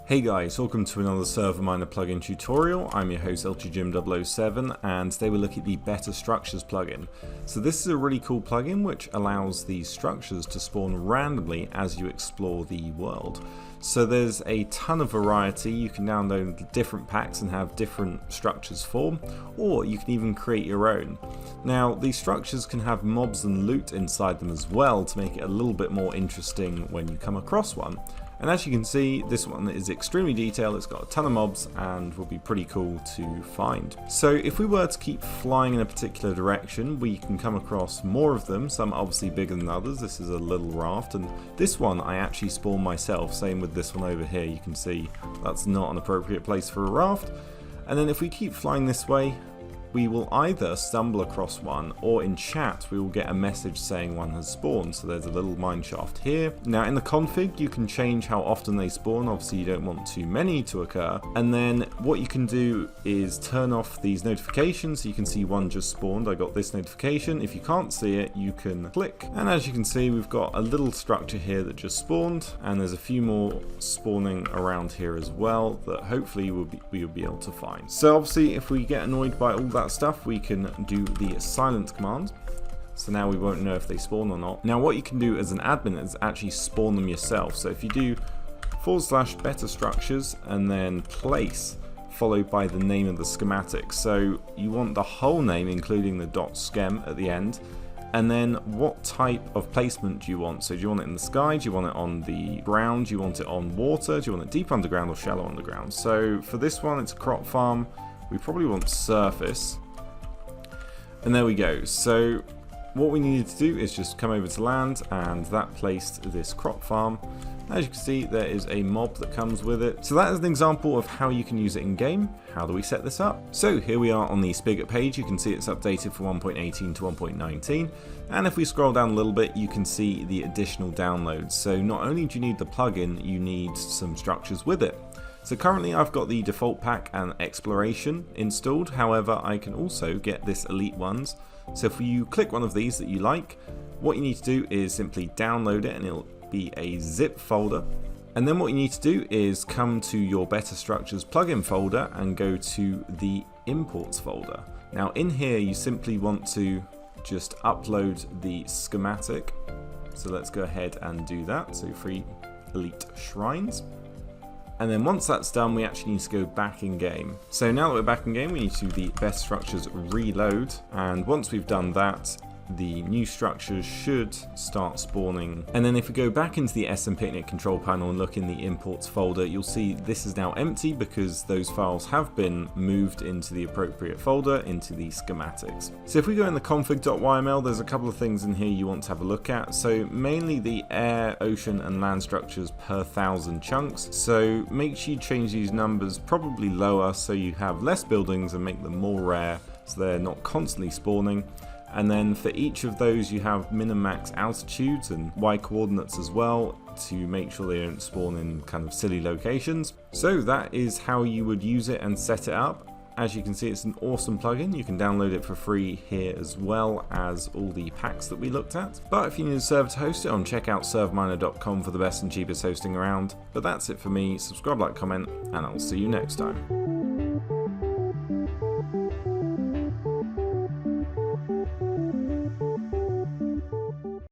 Hey guys, welcome to another ServerMiner plugin tutorial. I'm your host LTJim007 and today we're looking at the BetterStructures plugin. So this is a really cool plugin which allows these structures to spawn randomly as you explore the world. So there's a ton of variety. You can download different packs and have different structures form, or you can even create your own. Now these structures can have mobs and loot inside them as well to make it a little bit more interesting when you come across one. And as you can see, this one is extremely detailed, it's got a ton of mobs and will be pretty cool to find. So if we were to keep flying in a particular direction, we can come across more of them, some obviously bigger than others. This is a little raft, and this one I actually spawned myself, same with this one over here. You can see that's not an appropriate place for a raft. And then if we keep flying this way, we will either stumble across one, or in chat we will get a message saying one has spawned. So there's a little mine shaft here. Now in the config you can change how often they spawn. Obviously you don't want too many to occur. And then what you can do is turn off these notifications so you can see one just spawned. I got this notification. If you can't see it, you can click. And as you can see, we've got a little structure here that just spawned, and there's a few more spawning around here as well that hopefully we'll be able to find. So obviously if we get annoyed by all that stuff, we can do the silent command. So now we won't know if they spawn or not. Now what you can do as an admin is actually spawn them yourself. So if you do /BetterStructures and then place followed by the name of the schematic. So you want the whole name including the .schem at the end. And then what type of placement do you want? So do you want it in the sky? Do you want it on the ground? Do you want it on water? Do you want it deep underground or shallow underground? So for this one, it's a crop farm. We probably want surface. And there we go. So what we needed to do is just come over to land, and that placed this crop farm. As you can see, there is a mob that comes with it. So that is an example of how you can use it in game. How do we set this up? So here we are on the spigot page. You can see it's updated from 1.18 to 1.19. And if we scroll down a little bit, you can see the additional downloads. So not only do you need the plugin, you need some structures with it. So currently I've got the default pack and exploration installed. However, I can also get this elite ones. So if you click one of these that you like, what you need to do is simply download it, and it'll be a zip folder. And then what you need to do is come to your BetterStructures plugin folder and go to the imports folder. Now in here you simply want to just upload the schematic. So let's go ahead and do that. So 3 elite shrines. And then once that's done, we actually need to go back in game. So now that we're back in game, we need to do the BetterStructures reload. And once we've done that, the new structures should start spawning. And then if we go back into the SM Picnic control panel and look in the imports folder, you'll see this is now empty because those files have been moved into the appropriate folder into the schematics. So if we go in the config.yml, there's a couple of things in here you want to have a look at. So mainly the air, ocean and land structures per 1,000 chunks. So make sure you change these numbers probably lower so you have less buildings and make them more rare so they're not constantly spawning. And then for each of those you have min max altitudes and Y coordinates as well to make sure they don't spawn in kind of silly locations. So that is how you would use it and set it up. As you can see, it's an awesome plugin. You can download it for free here as well as all the packs that we looked at. But if you need a server to host it on, check out ServerMiner.com for the best and cheapest hosting around. But that's it for me. Subscribe, like, comment, and I'll see you next time.